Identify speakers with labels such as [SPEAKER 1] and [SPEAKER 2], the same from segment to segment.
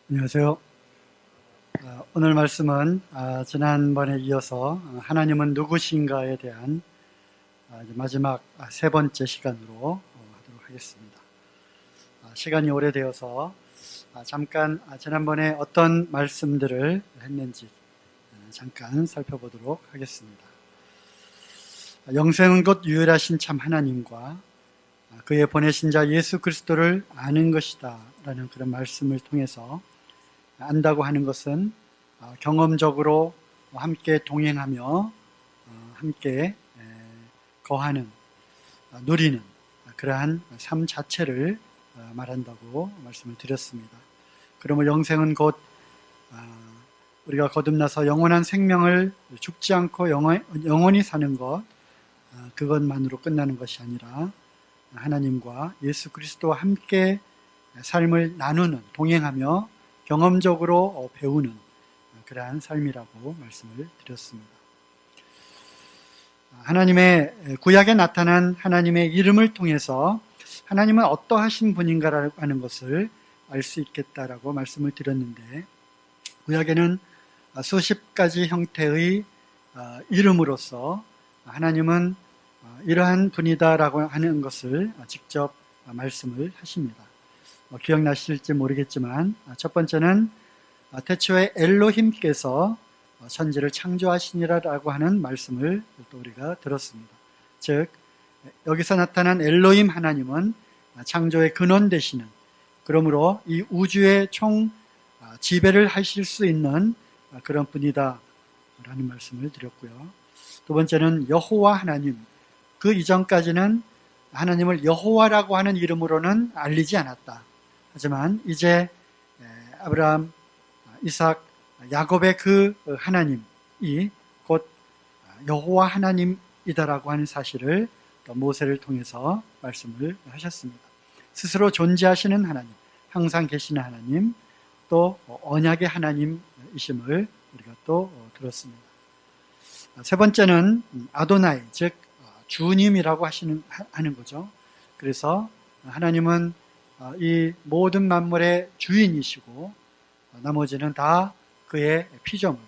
[SPEAKER 1] 안녕하세요. 오늘 말씀은 지난번에 이어서 하나님은 누구신가에 대한 이제 마지막 세 번째 시간으로 하도록 하겠습니다. 시간이 오래되어서 잠깐 지난번에 어떤 말씀들을 했는지 잠깐 살펴보도록 하겠습니다. 영생은 곧 유일하신 참 하나님과 그의 보내신 자 예수 그리스도를 아는 것이다 라는 그런 말씀을 통해서 안다고 하는 것은 경험적으로 함께 동행하며 함께 거하는, 누리는 그러한 삶 자체를 말한다고 말씀을 드렸습니다. 그러므로 영생은 곧 우리가 거듭나서 영원한 생명을 죽지 않고 영원히 사는 것, 그것만으로 끝나는 것이 아니라 하나님과 예수 그리스도와 함께 삶을 나누는, 동행하며 경험적으로 배우는 그러한 삶이라고 말씀을 드렸습니다. 하나님의 구약에 나타난 하나님의 이름을 통해서 하나님은 어떠하신 분인가라고 하는 것을 알 수 있겠다라고 말씀을 드렸는데, 구약에는 수십 가지 형태의 이름으로서 하나님은 이러한 분이다라고 하는 것을 직접 말씀을 하십니다. 기억나실지 모르겠지만 첫 번째는 태초에 엘로힘께서 천지를 창조하시니라라고 하는 말씀을 또 우리가 들었습니다. 즉 여기서 나타난 엘로힘 하나님은 창조의 근원 되시는, 그러므로 이 우주의 총 지배를 하실 수 있는 그런 분이다 라는 말씀을 드렸고요. 두 번째는 여호와 하나님, 그 이전까지는 하나님을 여호와라고 하는 이름으로는 알리지 않았다. 하지만 이제 아브라함, 이삭, 야곱의 그 하나님이 곧 여호와 하나님이다라고 하는 사실을 또 모세를 통해서 말씀을 하셨습니다. 스스로 존재하시는 하나님, 항상 계시는 하나님, 또 언약의 하나님이심을 우리가 또 들었습니다. 세 번째는 아도나이, 즉 주님이라고 하는 거죠. 그래서 하나님은 이 모든 만물의 주인이시고 나머지는 다 그의 피조물,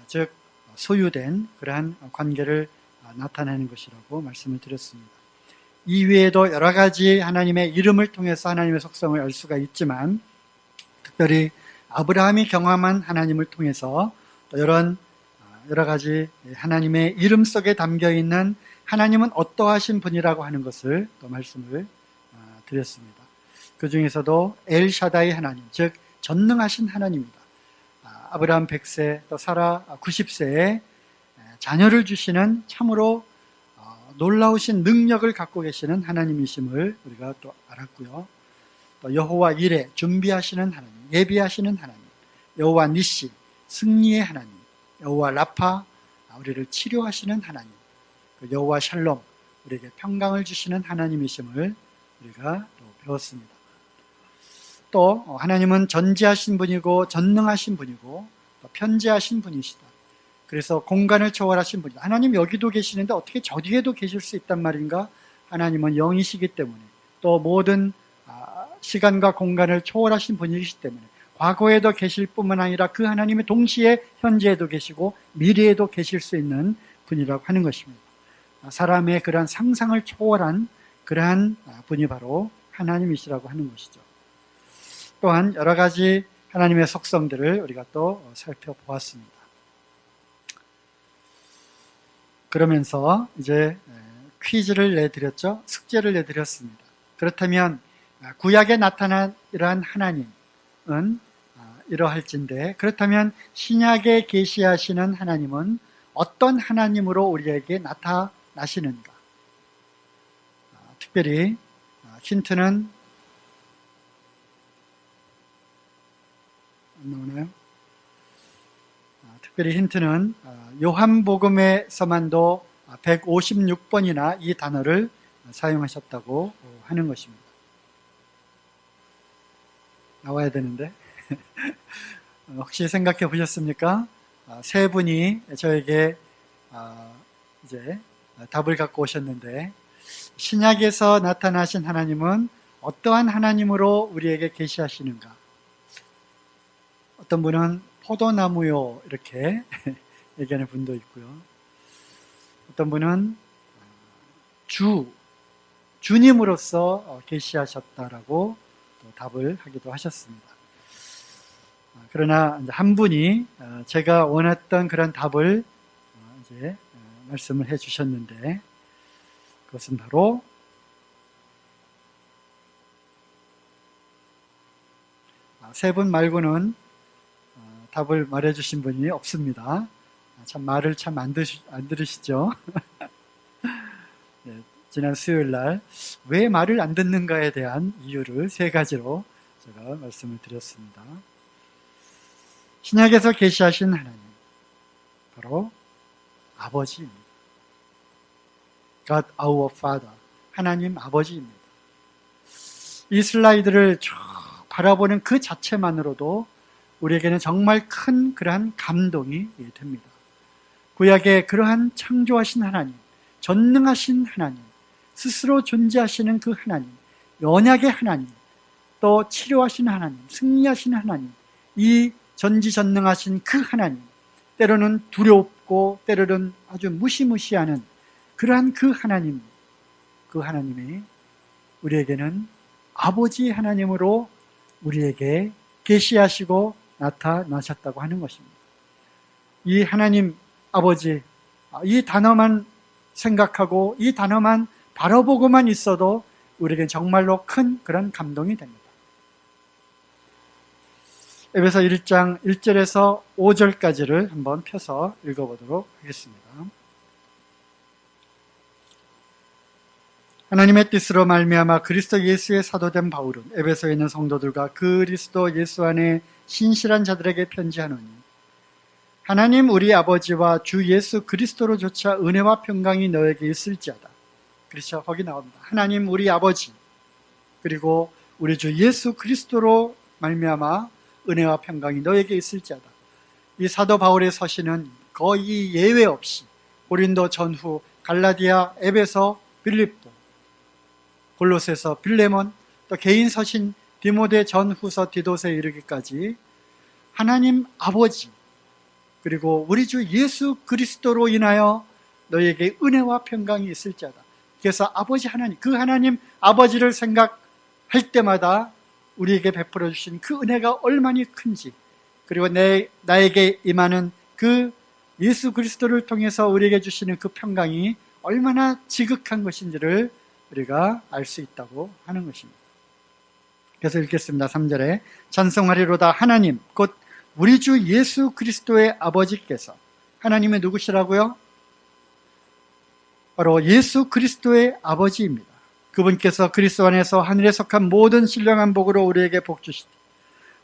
[SPEAKER 1] 즉 소유된 그러한 관계를 나타내는 것이라고 말씀을 드렸습니다. 이 외에도 여러 가지 하나님의 이름을 통해서 하나님의 속성을 알 수가 있지만, 특별히 아브라함이 경험한 하나님을 통해서 또 여러 가지 하나님의 이름 속에 담겨 있는 하나님은 어떠하신 분이라고 하는 것을 또 말씀을 드렸습니다. 그 중에서도 엘샤다이 하나님, 즉 전능하신 하나님이다. 아브라함 100세, 또 사라 90세에 자녀를 주시는 참으로 놀라우신 능력을 갖고 계시는 하나님이심을 우리가 또 알았고요. 또 여호와 이레, 준비하시는 하나님, 예비하시는 하나님, 여호와 니시, 승리의 하나님, 여호와 라파, 우리를 치료하시는 하나님, 여호와 샬롬, 우리에게 평강을 주시는 하나님이심을 우리가 또 배웠습니다. 또 하나님은 전지하신 분이고 전능하신 분이고 또 편지하신 분이시다. 그래서 공간을 초월하신 분이다. 하나님 여기도 계시는데 어떻게 저 뒤에도 계실 수 있단 말인가? 하나님은 영이시기 때문에, 또 모든 시간과 공간을 초월하신 분이시기 때문에 과거에도 계실 뿐만 아니라 그 하나님이 동시에 현재에도 계시고 미래에도 계실 수 있는 분이라고 하는 것입니다. 사람의 그러한 상상을 초월한 그러한 분이 바로 하나님이시라고 하는 것이죠. 또한 여러 가지 하나님의 속성들을 우리가 또 살펴보았습니다. 그러면서 이제 퀴즈를 내드렸죠. 숙제를 내드렸습니다. 그렇다면 구약에 나타난 이러한 하나님은 이러할진데, 그렇다면 신약에 계시하시는 하나님은 어떤 하나님으로 우리에게 나타나시는가? 특별히 힌트는 안 나오나요? 특별히 힌트는 요한복음에서만도 156번이나 이 단어를 사용하셨다고 하는 것입니다. 나와야 되는데 혹시 생각해 보셨습니까? 세 분이 저에게 이제 답을 갖고 오셨는데, 신약에서 나타나신 하나님은 어떠한 하나님으로 우리에게 계시하시는가? 어떤 분은 포도나무요 이렇게 얘기하는 분도 있고요. 어떤 분은 주님으로서 계시하셨다라고 또 답을 하기도 하셨습니다. 그러나 한 분이 제가 원했던 그런 답을 이제 말씀을 해 주셨는데, 그것은 바로 세 분 말고는 답을 말해 주신 분이 없습니다. 참 말을 참 안 들으시죠? 네, 지난 수요일 날 왜 말을 안 듣는가에 대한 이유를 세 가지로 제가 말씀을 드렸습니다. 신약에서 계시하신 하나님, 바로 아버지입니다. God our Father, 하나님 아버지입니다. 이 슬라이드를 쭉 바라보는 그 자체만으로도 우리에게는 정말 큰 그러한 감동이 됩니다. 구약의 그러한 창조하신 하나님, 전능하신 하나님, 스스로 존재하시는 그 하나님, 언약의 하나님, 또 치료하신 하나님, 승리하신 하나님, 이 전지전능하신 그 하나님, 때로는 두렵고 때로는 아주 무시무시하는 그러한 그 하나님, 그 하나님이 우리에게는 아버지 하나님으로 우리에게 계시하시고 나타나셨다고 하는 것입니다. 이 하나님 아버지, 이 단어만 생각하고 이 단어만 바라보고만 있어도 우리에게 정말로 큰 그런 감동이 됩니다. 에베소 1장 1절에서 5절까지를 한번 펴서 읽어보도록 하겠습니다. 하나님의 뜻으로 말미암아 그리스도 예수의 사도된 바울은 에베소에 있는 성도들과 그리스도 예수 안에 신실한 자들에게 편지하노니, 하나님 우리 아버지와 주 예수 그리스도로조차 은혜와 평강이 너에게 있을지어다. 그렇죠? 거기 나옵니다. 하나님 우리 아버지, 그리고 우리 주 예수 그리스도로 말미암아 은혜와 평강이 너에게 있을지어다. 이 사도 바울의 서신은 거의 예외 없이 고린도 전후, 갈라디아, 에베소, 빌립보, 골로새서, 빌레몬, 또 개인 서신 디모데 전후서, 디도서에 이르기까지 하나님 아버지, 그리고 우리 주 예수 그리스도로 인하여 너에게 은혜와 평강이 있을지어다. 그래서 아버지 하나님, 그 하나님 아버지를 생각할 때마다 우리에게 베풀어 주신 그 은혜가 얼마나 큰지, 그리고 나에게 임하는 그 예수 그리스도를 통해서 우리에게 주시는 그 평강이 얼마나 지극한 것인지를 우리가 알 수 있다고 하는 것입니다. 그래서 읽겠습니다. 3절에 찬송하리로다 하나님 곧 우리 주 예수 그리스도의 아버지께서, 하나님의 누구시라고요? 바로 예수 그리스도의 아버지입니다. 그분께서 그리스도 안에서 하늘에 속한 모든 신령한 복으로 우리에게 복 주시되,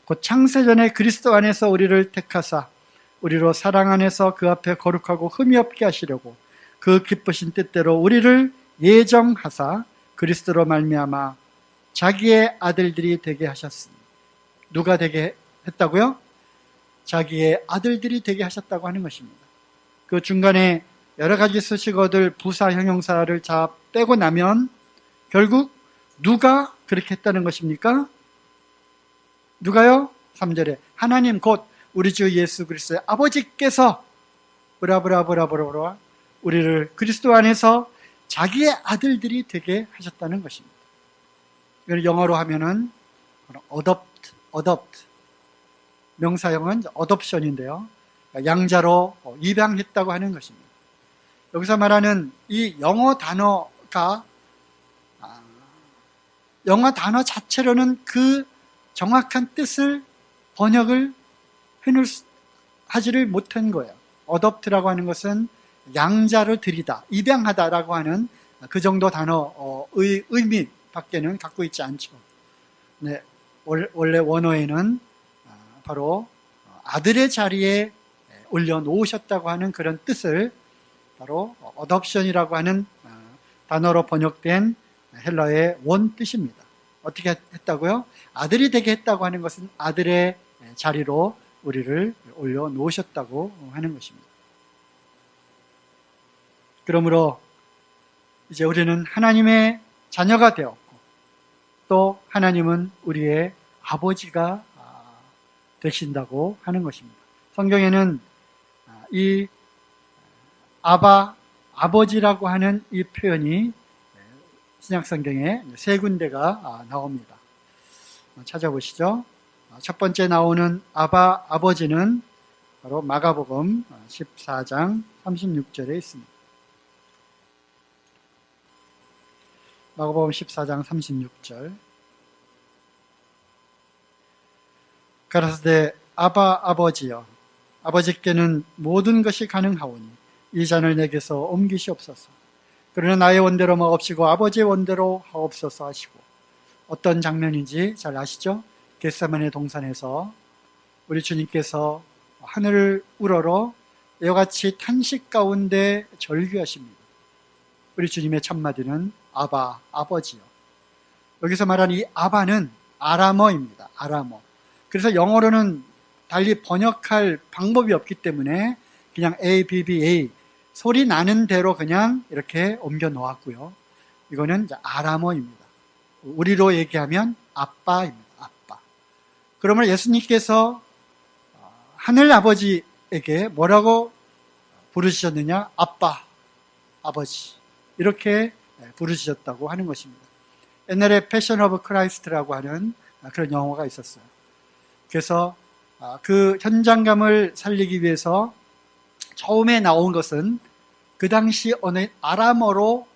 [SPEAKER 1] 곧 창세전에 그리스도 안에서 우리를 택하사 우리로 사랑 안에서 그 앞에 거룩하고 흠이 없게 하시려고 그 기쁘신 뜻대로 우리를 예정하사 그리스도로 말미암아 자기의 아들들이 되게 하셨으니. 누가 되게 했다고요? 자기의 아들들이 되게 하셨다고 하는 것입니다. 그 중간에 여러 가지 수식어들, 부사, 형용사를 다 빼고 나면 결국 누가 그렇게 했다는 것입니까? 누가요? 3절에 하나님 곧 우리 주 예수 그리스도의 아버지께서 브라브라브라브라 우리를 그리스도 안에서 자기의 아들들이 되게 하셨다는 것입니다. 이걸 영어로 하면은 adopt, 명사형은 adoption인데요. 양자로 입양했다고 하는 것입니다. 여기서 말하는 이 영어 단어가 영어 단어 자체로는 그 정확한 뜻을 번역을 하지를 못한 거예요. adopt라고 하는 것은 양자로 들이다, 입양하다라고 하는 그 정도 단어의 의미 밖에는 갖고 있지 않죠. 네, 원래 원어에는 바로 아들의 자리에 올려놓으셨다고 하는 그런 뜻을 바로 adoption이라고 하는 단어로 번역된 헬라의 원 뜻입니다. 어떻게 했다고요? 아들이 되게 했다고 하는 것은 아들의 자리로 우리를 올려놓으셨다고 하는 것입니다. 그러므로 이제 우리는 하나님의 자녀가 되었고, 또 하나님은 우리의 아버지가 되신다고 하는 것입니다. 성경에는 이 아바, 아버지라고 하는 이 표현이 신약성경에 세 군데가 나옵니다. 찾아보시죠. 첫 번째 나오는 아바, 아버지는 바로 마가복음 14장 36절에 있습니다. 마가복음 14장 36절. 가라사대 아바 아버지여, 아버지께는 모든 것이 가능하오니 이 잔을 내게서 옮기시옵소서. 그러나 나의 원대로 마옵시고 아버지의 원대로 하옵소서 하시고. 어떤 장면인지 잘 아시죠? 겟세마네 동산에서 우리 주님께서 하늘을 우러러 이와 같이 탄식 가운데 절규하십니다. 우리 주님의 첫마디는 아바, 아버지요. 여기서 말하는 이 아바는 아람어입니다. 아람어. 그래서 영어로는 달리 번역할 방법이 없기 때문에 그냥 A, B, B, A 소리 나는 대로 그냥 이렇게 옮겨 놓았고요. 이거는 이제 아람어입니다. 우리로 얘기하면 아빠입니다. 아빠. 그러면 예수님께서 하늘 아버지에게 뭐라고 부르시셨느냐? 아빠, 아버지. 이렇게 부르시셨다고 하는 것입니다. 옛날에 패션 오브 크라이스트라고 하는 그런 영화가 있었어요. 그래서 그 현장감을 살리기 위해서 처음에 나온 것은 그 당시 언어인 아람어로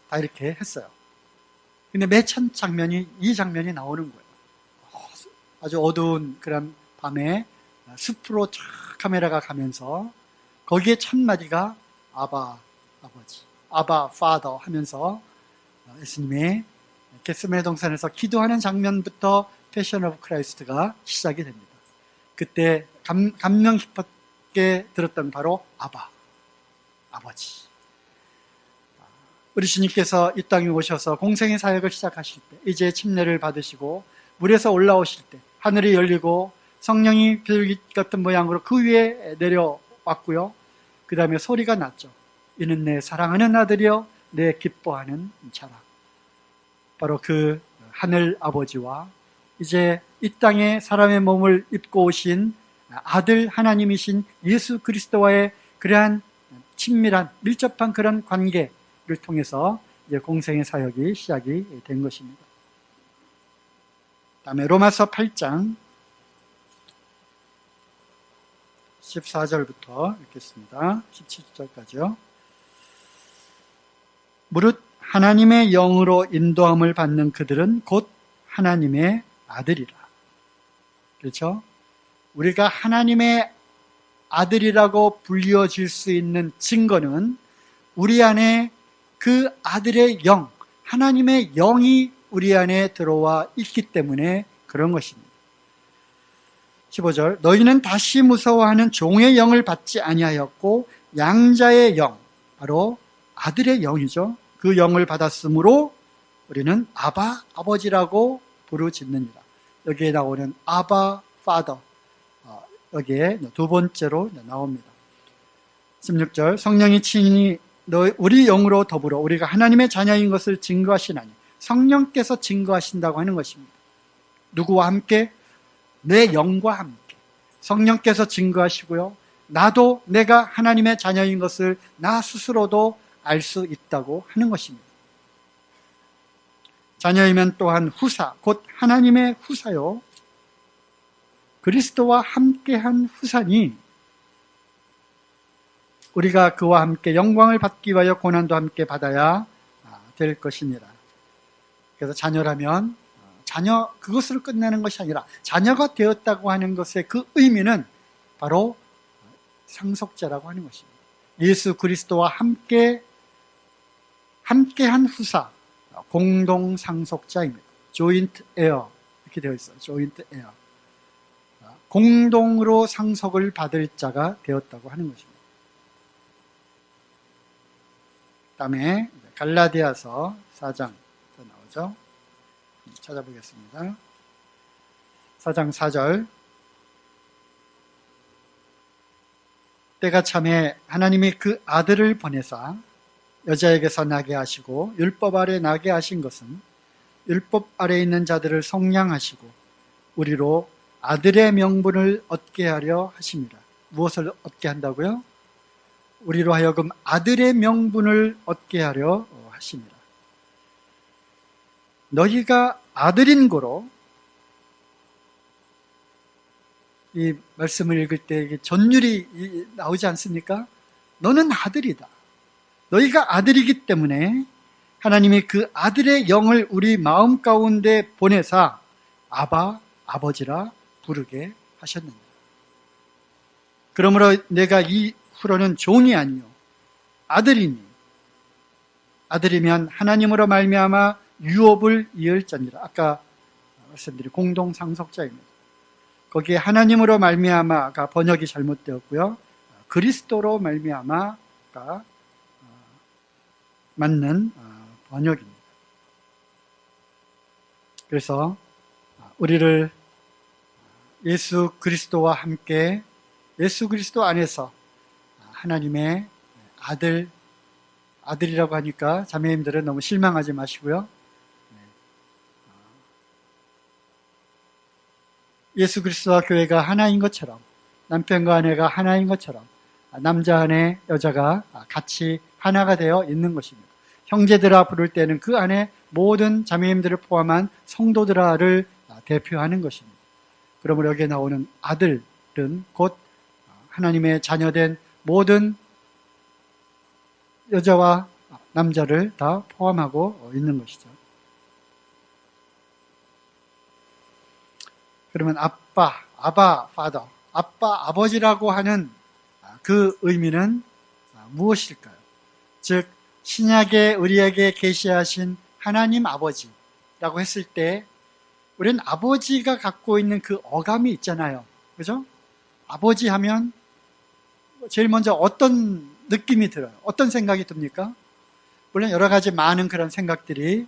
[SPEAKER 1] 다 이렇게 했어요. 근데 맨 첫 장면이 이 장면이 나오는 거예요. 아주 어두운 그런 밤에 숲으로 쫙 카메라가 가면서 거기에 첫 마디가 아바, 아버지, 아바, 파더 하면서 예수님의 겟세마네 동산에서 기도하는 장면부터 패션 오브 크라이스트가 시작이 됩니다. 그때 감명 깊게 들었던 바로 아바, 아버지. 우리 주님께서 이 땅에 오셔서 공생의 사역을 시작하실 때, 이제 침례를 받으시고 물에서 올라오실 때 하늘이 열리고 성령이 비둘기 같은 모양으로 그 위에 내려왔고요. 그 다음에 소리가 났죠. 이는 내 사랑하는 아들이여, 내 기뻐하는 자라. 바로 그 하늘 아버지와 이제 이 땅에 사람의 몸을 입고 오신 아들 하나님이신 예수 그리스도와의 그러한 친밀한 밀접한 그런 관계를 통해서 이제 공생의 사역이 시작이 된 것입니다. 다음에 로마서 8장 14절부터 읽겠습니다. 17절까지요. 무릇 하나님의 영으로 인도함을 받는 그들은 곧 하나님의 아들이라. 그렇죠? 우리가 하나님의 아들이라고 불리워질 수 있는 증거는 우리 안에 그 아들의 영, 하나님의 영이 우리 안에 들어와 있기 때문에 그런 것입니다. 15절, 너희는 다시 무서워하는 종의 영을 받지 아니하였고 양자의 영, 바로 아들의 영이죠. 그 영을 받았으므로 우리는 아바, 아버지라고 부르짖느니라. 여기에 나오는 아바, 파더, 여기에 두 번째로 나옵니다. 16절, 성령이 친히 우리 영으로 더불어 우리가 하나님의 자녀인 것을 증거하시나니, 성령께서 증거하신다고 하는 것입니다. 누구와 함께? 내 영과 함께 성령께서 증거하시고요, 나도 내가 하나님의 자녀인 것을 나 스스로도 알 수 있다고 하는 것입니다. 자녀이면 또한 후사, 곧 하나님의 후사요, 그리스도와 함께한 후사니 우리가 그와 함께 영광을 받기 위하여 고난도 함께 받아야 될 것이니라. 그래서 자녀라면 자녀 그것으로 끝나는 것이 아니라 자녀가 되었다고 하는 것의 그 의미는 바로 상속자라고 하는 것입니다. 예수 그리스도와 함께한 후사, 공동 상속자입니다. joint heir 이렇게 되어 있어요. joint heir. 공동으로 상속을 받을 자가 되었다고 하는 것입니다. 다음에 갈라디아서 4장 나오죠. 찾아보겠습니다. 4장 4절. 때가 참에 하나님이 그 아들을 보내사 여자에게서 나게 하시고 율법 아래 나게 하신 것은 율법 아래 있는 자들을 속량하시고 우리로 아들의 명분을 얻게 하려 하십니다. 무엇을 얻게 한다고요? 우리로 하여금 아들의 명분을 얻게 하려 하십니다. 너희가 아들인 고로, 이 말씀을 읽을 때 전율이 나오지 않습니까? 너는 아들이다. 너희가 아들이기 때문에 하나님이 그 아들의 영을 우리 마음 가운데 보내사 아바, 아버지라 부르게 하셨느니라. 그러므로 내가 이후로는 종이 아니요 아들이니, 아들이면 하나님으로 말미암아 유업을 이을지니라. 아까 말씀드린 공동상속자입니다. 거기에 하나님으로 말미암아가 번역이 잘못되었고요, 그리스도로 말미암아가 맞는 번역입니다. 그래서 우리를 예수 그리스도와 함께 예수 그리스도 안에서 하나님의 아들이라고 하니까 자매님들은 너무 실망하지 마시고요. 예수 그리스도와 교회가 하나인 것처럼, 남편과 아내가 하나인 것처럼 남자 아내 여자가 같이 하나가 되어 있는 것입니다. 형제들아 부를 때는 그 안에 모든 자매님들을 포함한 성도들아를 대표하는 것입니다. 그러므로 여기에 나오는 아들은 곧 하나님의 자녀된 모든 여자와 남자를 다 포함하고 있는 것이죠. 그러면 아빠, 파더, 아빠, 아버지라고 하는 그 의미는 무엇일까요? 즉 신약에 우리에게 계시하신 하나님 아버지라고 했을 때 우리는 아버지가 갖고 있는 그 어감이 있잖아요. 그죠? 아버지 하면 제일 먼저 어떤 느낌이 들어요? 어떤 생각이 듭니까? 물론 여러 가지 많은 그런 생각들이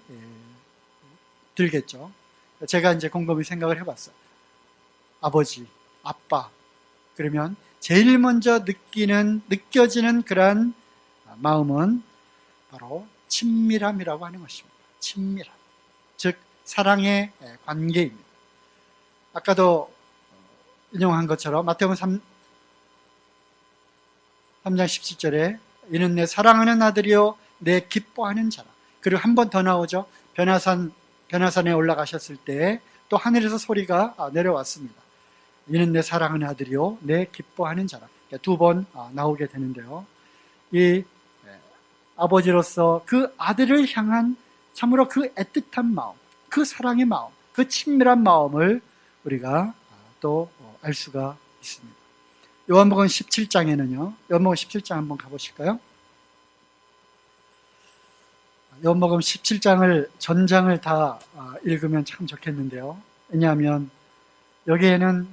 [SPEAKER 1] 들겠죠. 제가 이제 곰곰이 생각을 해봤어요. 아버지, 아빠, 그러면 제일 먼저 느껴지는 그런 마음은 바로 친밀함이라고 하는 것입니다. 친밀함. 즉, 사랑의 관계입니다. 아까도 인용한 것처럼 마태복음 3장 17절에 이는 내 사랑하는 아들이요 내 기뻐하는 자라. 그리고 한 번 더 나오죠. 변화산에 올라가셨을 때 또 하늘에서 소리가 내려왔습니다. 이는 내 사랑하는 아들이요 내 기뻐하는 자라. 두 번 나오게 되는데요. 이 아버지로서 그 아들을 향한 참으로 그 애틋한 마음, 그 사랑의 마음, 그 친밀한 마음을 우리가 또 알 수가 있습니다. 요한복음 17장에는요. 요한복음 17장 한번 가보실까요? 요한복음 17장을 전장을 다 읽으면 참 좋겠는데요. 왜냐하면 여기에는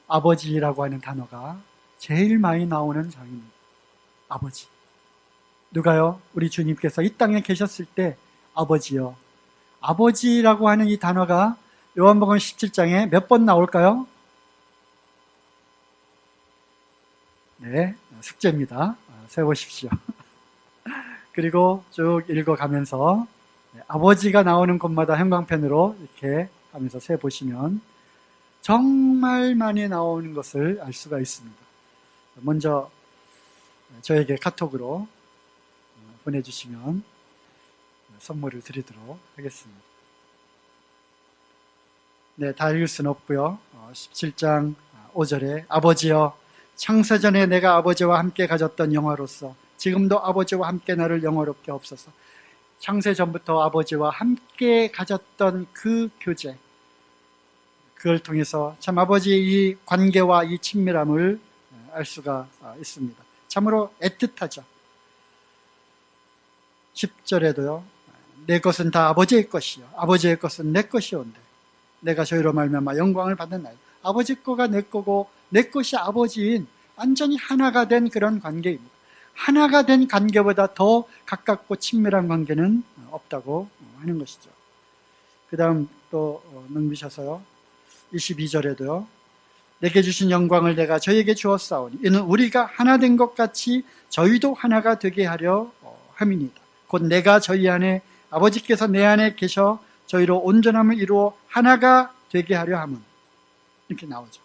[SPEAKER 1] 아버지라고 하는 단어가 제일 많이 나오는 장입니다. 아버지. 누가요? 우리 주님께서 이 땅에 계셨을 때 아버지요. 아버지라고 하는 이 단어가 요한복음 17장에 몇 번 나올까요? 네, 숙제입니다. 세보십시오. 그리고 쭉 읽어가면서 아버지가 나오는 곳마다 형광펜으로 이렇게 하면서 세보시면 정말 많이 나오는 것을 알 수가 있습니다. 먼저 저에게 카톡으로 보내주시면 선물을 드리도록 하겠습니다. 네, 다 읽을 수는 없고요. 17장 5절에 아버지여 창세전에 내가 아버지와 함께 가졌던 영화로서 지금도 아버지와 함께 나를 영화롭게 없소서. 창세전부터 아버지와 함께 가졌던 그 교제, 그걸 통해서 참 아버지의 이 관계와 이 친밀함을 알 수가 있습니다. 참으로 애틋하죠. 10절에도요. 내 것은 다 아버지의 것이요 아버지의 것은 내 것이온데 내가 저희로 말미암아 영광을 받는 날. 아버지 거가 내 거고 내 것이 아버지인 완전히 하나가 된 그런 관계입니다. 하나가 된 관계보다 더 가깝고 친밀한 관계는 없다고 하는 것이죠. 그 다음 또 넘기셔서요. 22절에도요. 내게 주신 영광을 내가 저에게 주었사오니 이는 우리가 하나 된 것 같이 저희도 하나가 되게 하려 함이니이다. 곧 내가 저희 안에 아버지께서 내 안에 계셔 저희로 온전함을 이루어 하나가 되게 하려 함은 이렇게 나오죠.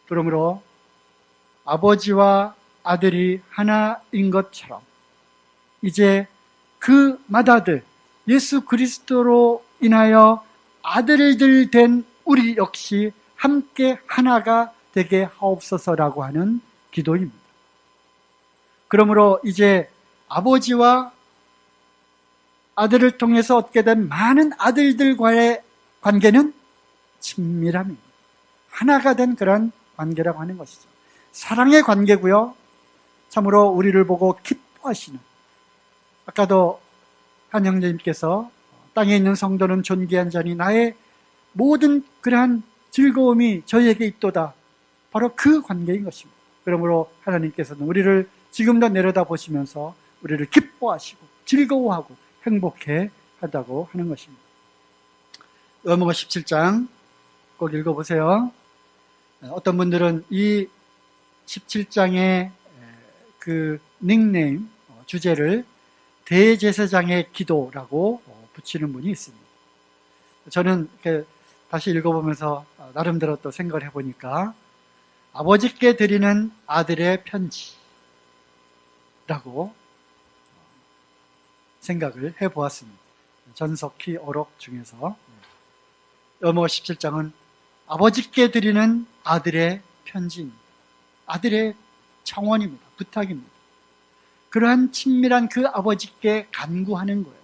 [SPEAKER 1] 그러므로 아버지와 아들이 하나인 것처럼 이제 그 맏아들 예수 그리스도로 인하여 아들들 된 우리 역시 함께 하나가 되게 하옵소서라고 하는 기도입니다. 그러므로 이제 아버지와 아들을 통해서 얻게 된 많은 아들들과의 관계는 친밀함입니다. 하나가 된 그런 관계라고 하는 것이죠. 사랑의 관계고요. 참으로 우리를 보고 기뻐하시는, 아까도 한 형제님께서 땅에 있는 성도는 존귀한 자니 나의 모든 그러한 즐거움이 저희에게 있도다. 바로 그 관계인 것입니다. 그러므로 하나님께서는 우리를 지금도 내려다보시면서 우리를 기뻐하시고 즐거워하고 행복해 하다고 하는 것입니다. 요한복음 17장 꼭 읽어보세요. 어떤 분들은 이 17장의 그 닉네임, 주제를 대제사장의 기도라고 붙이는 분이 있습니다. 저는 이렇게 다시 읽어보면서 나름대로 또 생각을 해보니까 아버지께 드리는 아들의 편지라고 생각을 해보았습니다. 전석희 어록 중에서 요한복음 17장은 아버지께 드리는 아들의 편지입니다. 아들의 청원입니다. 부탁입니다. 그러한 친밀한 그 아버지께 간구하는 거예요.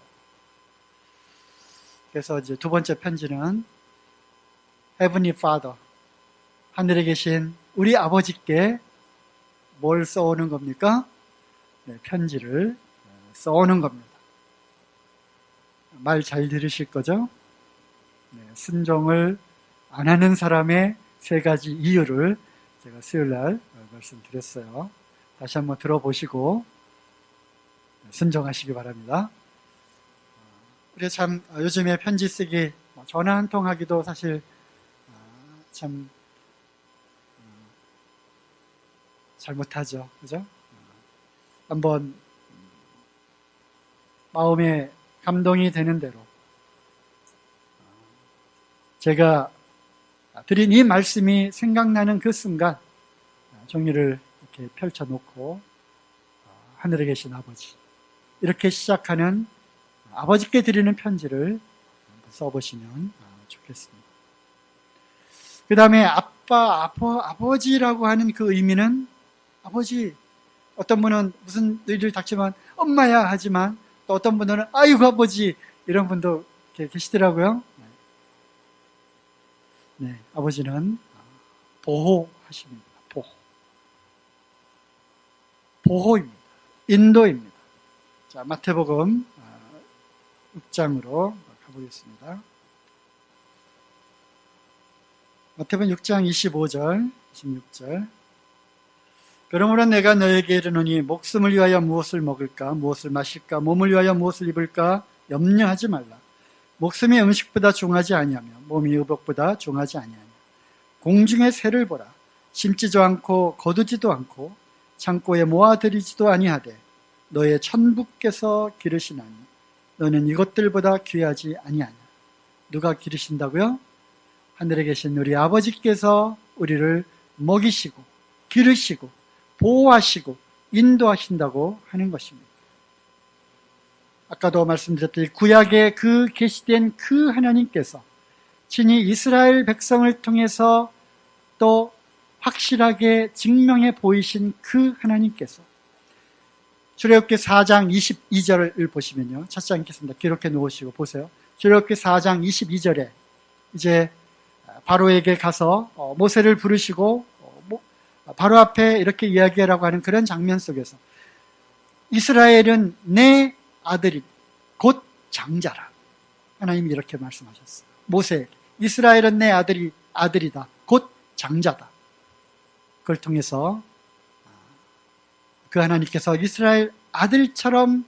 [SPEAKER 1] 그래서 이제 두 번째 편지는 Heavenly Father, 하늘에 계신 우리 아버지께 뭘 써오는 겁니까? 네, 편지를 써오는 겁니다. 말 잘 들으실 거죠? 네, 순종을 안 하는 사람의 세 가지 이유를 제가 수요일날 말씀드렸어요. 다시 한번 들어보시고 순종하시기 바랍니다. 우리 참 요즘에 편지 쓰기, 전화 한 통 하기도 사실 참 잘못하죠. 그죠? 한번 마음에 감동이 되는 대로 제가 드린 이 말씀이 생각나는 그 순간 종이를 이렇게 펼쳐놓고 하늘에 계신 아버지, 이렇게 시작하는 아버지께 드리는 편지를 써보시면 좋겠습니다. 그 다음에 아버지라고 하는 그 의미는, 아버지, 어떤 분은 무슨 일을 닥치면 엄마야 하지만 또 어떤 분들은 아이고 아버지, 이런 분도 계시더라고요. 네, 아버지는 보호하십니다. 보호입니다. 인도입니다. 자, 마태복음 6장으로 가보겠습니다. 마태복음 6장 25절, 26절. 그러므로 내가 너에게 이르노니 목숨을 위하여 무엇을 먹을까, 무엇을 마실까, 몸을 위하여 무엇을 입을까 염려하지 말라. 목숨이 음식보다 중하지 아니하며 몸이 의복보다 중하지 아니하냐. 공중의 새를 보라. 심지도 않고 거두지도 않고 창고에 모아들이지도 아니하되 너의 천부께서 기르시나니 너는 이것들보다 귀하지 아니하냐. 누가 기르신다고요? 하늘에 계신 우리 아버지께서 우리를 먹이시고 기르시고 보호하시고 인도하신다고 하는 것입니다. 아까도 말씀드렸듯이 구약에 그 계시된 그 하나님께서 친히 이스라엘 백성을 통해서 또 확실하게 증명해 보이신 그 하나님께서 출애굽기 4장 22절을 보시면요, 찾지 않겠습니다. 기록해 놓으시고 보세요. 출애굽기 4장 22절에 이제 바로에게 가서 모세를 부르시고 바로 앞에 이렇게 이야기하라고 하는 그런 장면 속에서 이스라엘은 내 아들이 곧 장자라. 하나님이 이렇게 말씀하셨어요. 모세에게 이스라엘은 내 아들이다. 곧 장자다. 그걸 통해서 그 하나님께서 이스라엘 아들처럼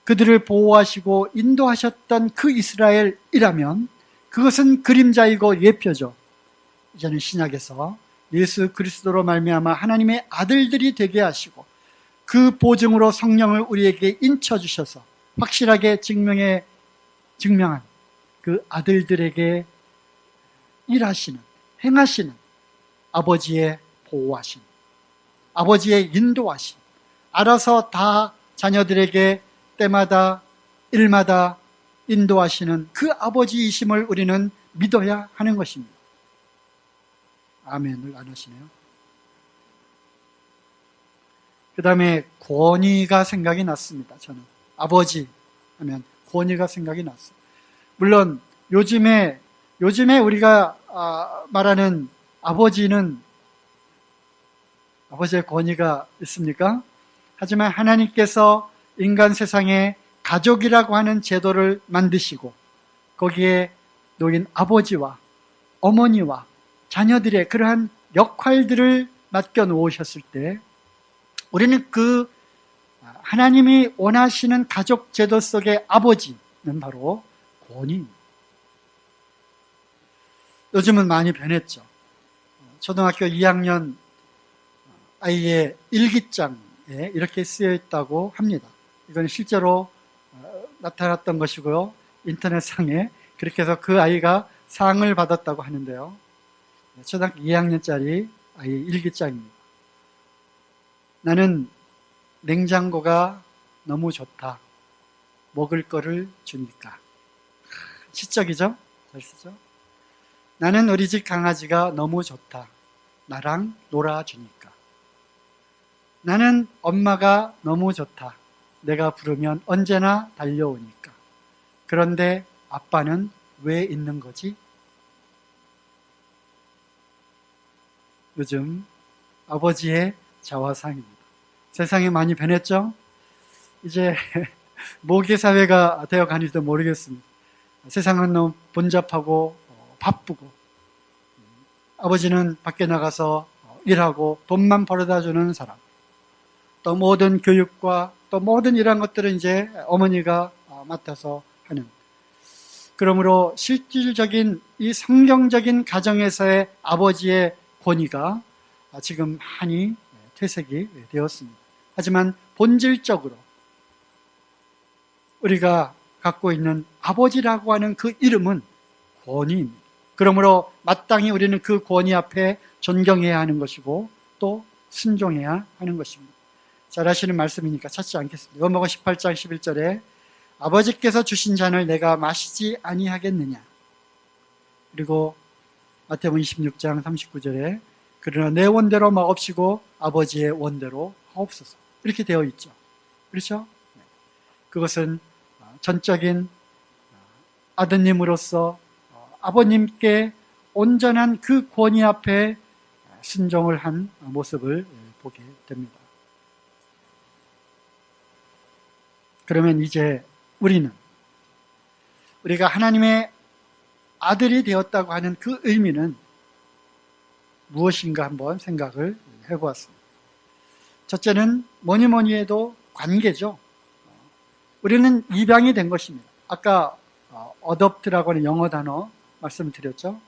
[SPEAKER 1] 그들을 보호하시고 인도하셨던 그 이스라엘이라면 그것은 그림자이고 예표죠. 이제는 신약에서 예수 그리스도로 말미암아 하나님의 아들들이 되게 하시고 그 보증으로 성령을 우리에게 인쳐주셔서 확실하게 증명한 그 아들들에게 일하시는, 행하시는 아버지의 보호하심, 아버지의 인도하심, 알아서 다 자녀들에게 때마다 일마다 인도하시는 그 아버지이심을 우리는 믿어야 하는 것입니다. 아멘을 안 하시네요. 그 다음에 권위가 생각이 났습니다. 저는 아버지 하면 권위가 생각이 났어요. 물론 요즘에 우리가 말하는 아버지는 아버지의 권위가 있습니까? 하지만 하나님께서 인간 세상에 가족이라고 하는 제도를 만드시고 거기에 놓인 아버지와 어머니와 자녀들의 그러한 역할들을 맡겨 놓으셨을 때 우리는 그 하나님이 원하시는 가족 제도 속의 아버지는 바로 권위입니다. 요즘은 많이 변했죠. 초등학교 2학년 아이의 일기장에 이렇게 쓰여 있다고 합니다. 이건 실제로 나타났던 것이고요. 인터넷상에 그렇게 해서 그 아이가 상을 받았다고 하는데요. 초등학교 2학년짜리 아이 일기장입니다. 나는 냉장고가 너무 좋다. 먹을 거를 주니까. 시적이죠? 잘 쓰죠? 나는 우리 집 강아지가 너무 좋다. 나랑 놀아주니까. 나는 엄마가 너무 좋다. 내가 부르면 언제나 달려오니까. 그런데 아빠는 왜 있는 거지? 요즘 아버지의 자화상입니다. 세상이 많이 변했죠? 이제 모계사회가 되어가는지도 모르겠습니다. 세상은 너무 번잡하고 바쁘고 아버지는 밖에 나가서 일하고 돈만 벌어다 주는 사람, 또 모든 교육과 또 모든 이러한 것들은 이제 어머니가 맡아서 하는, 그러므로 실질적인 이 성경적인 가정에서의 아버지의 권위가 지금 많이 퇴색이 되었습니다. 하지만 본질적으로 우리가 갖고 있는 아버지라고 하는 그 이름은 권위입니다. 그러므로 마땅히 우리는 그 권위 앞에 존경해야 하는 것이고 또 순종해야 하는 것입니다. 잘 아시는 말씀이니까 찾지 않겠습니다. 요한복음 18장 11절에 아버지께서 주신 잔을 내가 마시지 아니하겠느냐. 그리고 마태복음 26장 39절에 그러나 내 원대로 마옵시고 아버지의 원대로 하옵소서. 이렇게 되어 있죠. 그렇죠? 그것은 전적인 아드님으로서 아버님께 온전한 그 권위 앞에 순종을 한 모습을 보게 됩니다. 그러면 이제 우리가 하나님의 아들이 되었다고 하는 그 의미는 무엇인가 한번 생각을 해보았습니다. 첫째는 뭐니 해도 관계죠. 우리는 입양이 된 것입니다. 아까 adopt라고 하는 영어 단어 말씀드렸죠.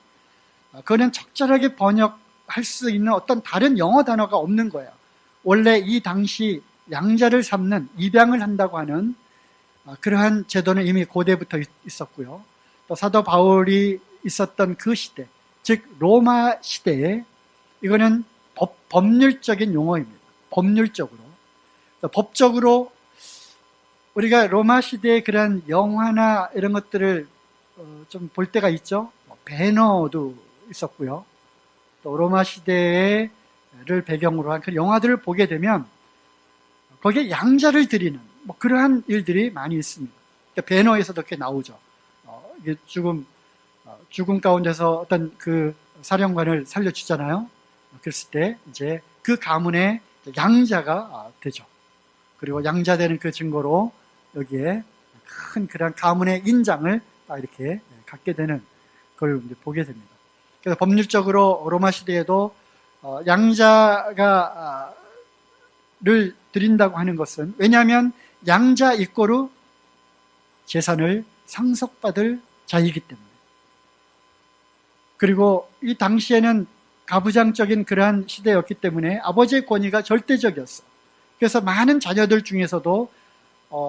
[SPEAKER 1] 그거는 적절하게 번역할 수 있는 어떤 다른 영어 단어가 없는 거예요. 원래 이 당시 양자를 삼는 입양을 한다고 하는 그러한 제도는 이미 고대부터 있었고요. 또 사도 바울이 있었던 그 시대, 즉 로마 시대에 이거는 법률적인 용어입니다. 법적으로 우리가 로마 시대의 그런 영화나 이런 것들을 좀 볼 때가 있죠. 배너도 있었고요. 또 로마 시대를 배경으로 한 그 영화들을 보게 되면 거기에 양자를 드리는 그러한 일들이 많이 있습니다. 그러니까 배너에서도 이렇게 나오죠. 이게 죽음 가운데서 어떤 그 사령관을 살려주잖아요. 그랬을 때 이제 그 가문의 양자가 되죠. 그리고 양자되는 그 증거로 여기에 큰 그런 가문의 인장을 딱 이렇게 갖게 되는 걸 보게 됩니다. 그래서 법률적으로 로마 시대에도 양자를 드린다고 하는 것은, 왜냐하면 양자 이꼬르 재산을 상속받을 자이기 때문에. 그리고 이 당시에는 가부장적인 그러한 시대였기 때문에 아버지의 권위가 절대적이었어. 그래서 많은 자녀들 중에서도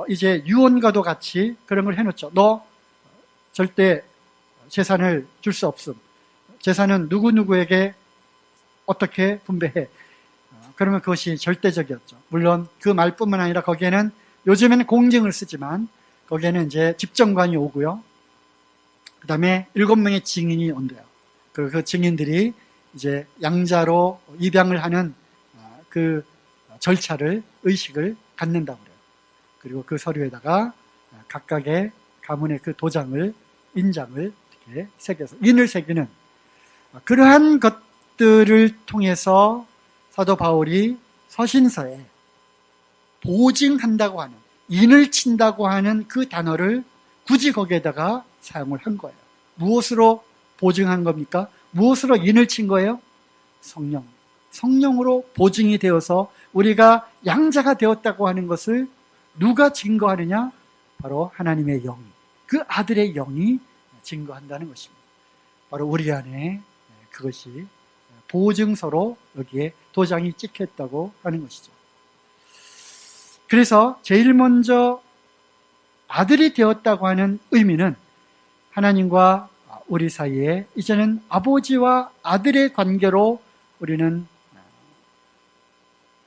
[SPEAKER 1] 이제 유언과도 같이 그런 걸 해놓죠. 너 절대 재산을 줄 수 없음. 재산은 누구누구에게 어떻게 분배해. 그러면 그것이 절대적이었죠. 물론 그 말뿐만 아니라 거기에는 요즘에는 공증을 쓰지만 거기에는 이제 집정관이 오고요. 그 다음에 7명의 증인이 온대요. 그 증인들이 이제 양자로 입양을 하는 그 절차를, 의식을 갖는다고 그래요. 그리고 그 서류에다가 각각의 가문의 그 도장을, 인장을 이렇게 새겨서, 인을 새기는 그러한 것들을 통해서 사도 바울이 서신서에 보증한다고 하는, 인을 친다고 하는 그 단어를 굳이 거기에다가 사용을 한 거예요. 무엇으로 보증한 겁니까? 무엇으로 인을 친 거예요? 성령. 성령으로 보증이 되어서 우리가 양자가 되었다고 하는 것을 누가 증거하느냐? 바로 하나님의 영이, 그 아들의 영이 증거한다는 것입니다. 바로 우리 안에 그것이 보증서로 여기에 도장이 찍혔다고 하는 것이죠. 그래서 제일 먼저 아들이 되었다고 하는 의미는 하나님과 우리 사이에 이제는 아버지와 아들의 관계로 우리는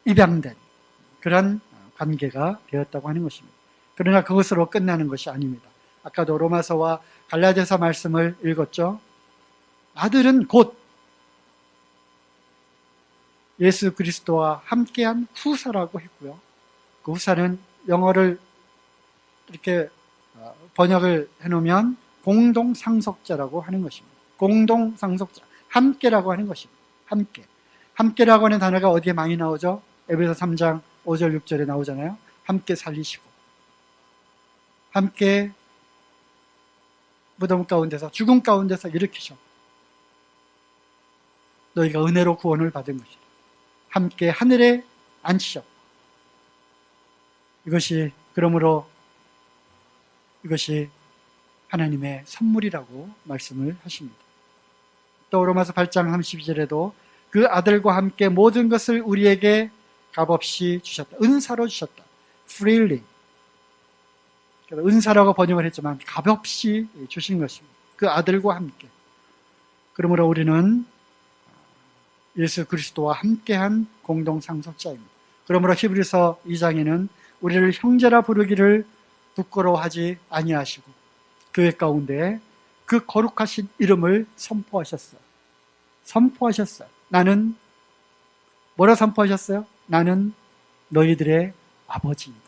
[SPEAKER 1] 입양된 그런 관계가 되었다고 하는 것입니다. 그러나 그것으로 끝나는 것이 아닙니다. 아까도 로마서와 갈라디아서 말씀을 읽었죠. 아들은 곧 예수 그리스도와 함께한 후사라고 했고요. 그 후사는 영어를 이렇게 번역을 해놓으면 공동상속자라고 하는 것입니다. 공동상속자, 함께라고 하는 것입니다. 함께. 함께라고 하는 단어가 어디에 많이 나오죠? 에베소 3장 5절 6절에 나오잖아요. 함께 살리시고, 함께 무덤 가운데서, 죽음 가운데서 일으키셨고, 너희가 은혜로 구원을 받은 것이다. 함께 하늘에 앉히셨고, 그러므로 이것이 하나님의 선물이라고 말씀을 하십니다. 또 로마서 8장 32절에도 그 아들과 함께 모든 것을 우리에게 값없이 주셨다. 은사로 주셨다. freely. 은사라고 번역을 했지만 값없이 주신 것입니다. 그 아들과 함께. 그러므로 우리는 예수 그리스도와 함께한 공동상속자입니다. 그러므로 히브리서 2장에는 우리를 형제라 부르기를 부끄러워하지 아니하시고 교회 가운데 그 거룩하신 이름을 선포하셨어요. 나는 뭐라 선포하셨어요? 나는 너희들의 아버지이다.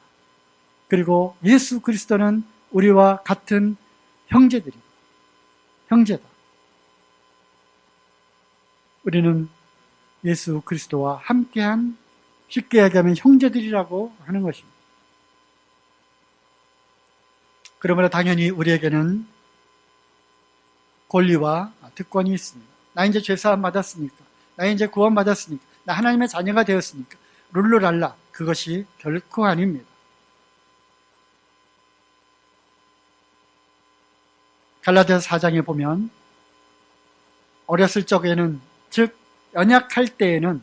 [SPEAKER 1] 그리고 예수 그리스도는 우리와 같은 형제다. 우리는 예수 그리스도와 함께한, 쉽게 얘기하면 형제들이라고 하는 것입니다. 그러므로 당연히 우리에게는 권리와 특권이 있습니다. 나 이제 죄사함 받았으니까, 나 이제 구원 받았으니까, 나 하나님의 자녀가 되었으니까, 룰루랄라, 그것이 결코 아닙니다. 갈라디아서 4장에 보면 어렸을 적에는, 즉 연약할 때에는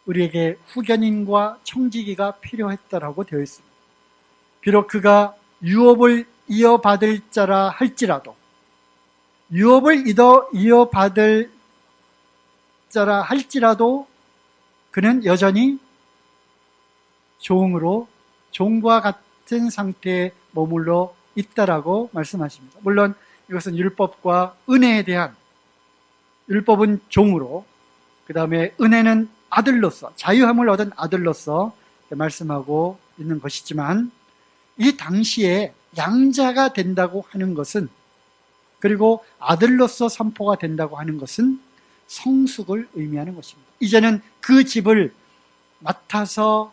[SPEAKER 1] 우리에게 후견인과 청지기가 필요했다라고 되어 있습니다. 비록 그가 유업을 이어받을 자라 할지라도, 그는 여전히 종과 같은 상태에 머물러 있다라고 말씀하십니다. 물론 이것은 율법과 은혜에 대한, 율법은 종으로, 그 다음에 은혜는 아들로서, 자유함을 얻은 아들로서 말씀하고 있는 것이지만, 이 당시에 양자가 된다고 하는 것은, 그리고 아들로서 선포가 된다고 하는 것은 성숙을 의미하는 것입니다. 이제는 그 집을 맡아서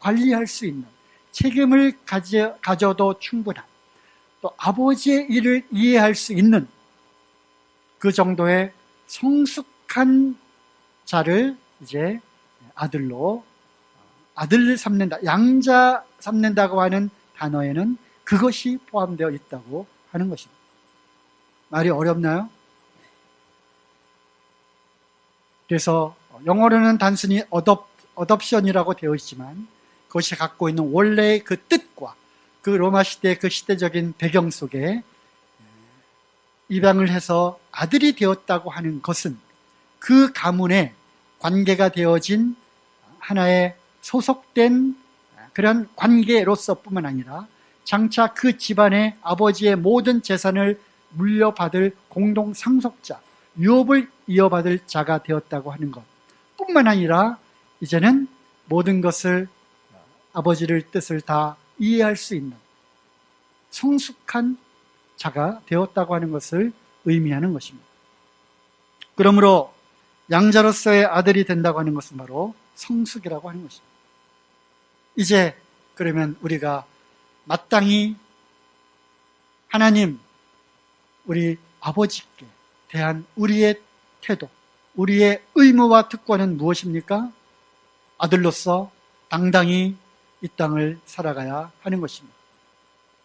[SPEAKER 1] 관리할 수 있는, 책임을 가져도 충분한, 또 아버지의 일을 이해할 수 있는 그 정도의 성숙한 자를 이제 아들을 삼는다, 양자 삼는다고 하는 단어에는 그것이 포함되어 있다고 하는 것입니다. 말이 어렵나요? 그래서 영어로는 단순히 어덥션이라고 되어 있지만 그것이 갖고 있는 원래의 그 뜻과 그 로마 시대의 그 시대적인 배경 속에 입양을 해서 아들이 되었다고 하는 것은 그 가문의 관계가 되어진 하나의 소속된 그런 관계로서 뿐만 아니라 장차 그 집안의 아버지의 모든 재산을 물려받을 공동 상속자, 유업을 이어받을 자가 되었다고 하는 것 뿐만 아니라 이제는 모든 것을 아버지의 뜻을 다 이해할 수 있는 성숙한 자가 되었다고 하는 것을 의미하는 것입니다. 그러므로 양자로서의 아들이 된다고 하는 것은 바로 성숙이라고 하는 것입니다. 이제 그러면 우리가 마땅히 하나님, 우리 아버지께 대한 우리의 태도, 우리의 의무와 특권은 무엇입니까? 아들로서 당당히 이 땅을 살아가야 하는 것입니다.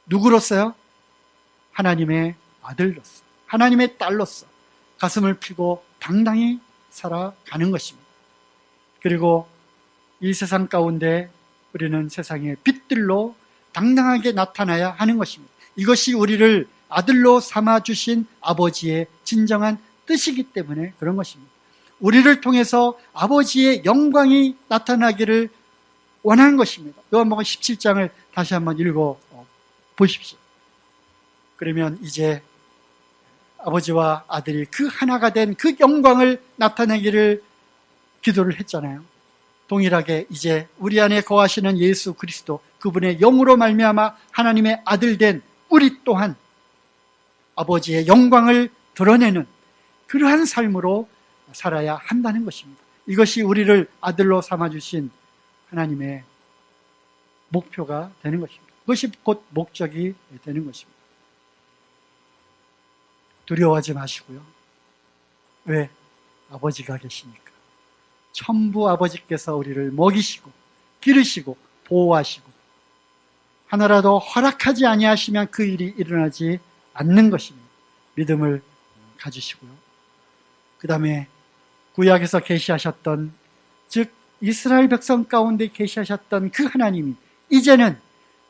[SPEAKER 1] 누구로서요? 하나님의 아들로서, 하나님의 딸로서 가슴을 펴고 당당히 살아가는 것입니다. 그리고 이 세상 가운데 우리는 세상의 빛들로 당당하게 나타나야 하는 것입니다. 이것이 우리를 아들로 삼아주신 아버지의 진정한 뜻이기 때문에 그런 것입니다. 우리를 통해서 아버지의 영광이 나타나기를 원하는 것입니다. 요한복음 17장을 다시 한번 읽어 보십시오. 그러면 이제 아버지와 아들이 그 하나가 된 그 영광을 나타내기를 기도를 했잖아요. 동일하게 이제 우리 안에 거하시는 예수 그리스도, 그분의 영으로 말미암아 하나님의 아들 된 우리 또한 아버지의 영광을 드러내는 그러한 삶으로 살아야 한다는 것입니다. 이것이 우리를 아들로 삼아주신 하나님의 목표가 되는 것입니다. 그것이 곧 목적이 되는 것입니다. 두려워하지 마시고요. 왜? 아버지가 계시니까. 천부 아버지께서 우리를 먹이시고 기르시고 보호하시고 하나라도 허락하지 아니하시면 그 일이 일어나지 않는 것입니다. 믿음을 가지시고요. 그 다음에 구약에서 계시하셨던, 즉 이스라엘 백성 가운데 계시하셨던 그 하나님이 이제는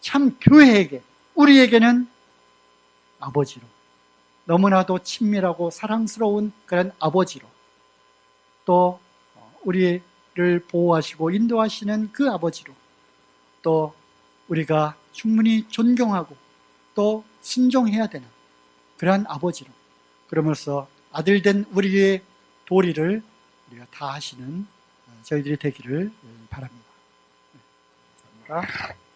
[SPEAKER 1] 참 교회에게, 우리에게는 아버지로, 너무나도 친밀하고 사랑스러운 그런 아버지로, 또 우리를 보호하시고 인도하시는 그 아버지로, 또 우리가 충분히 존경하고 또 순종해야 되는 그러한 아버지로, 그러면서 아들된 우리의 도리를 우리가 다 하시는 저희들이 되기를 바랍니다. 감사합니다.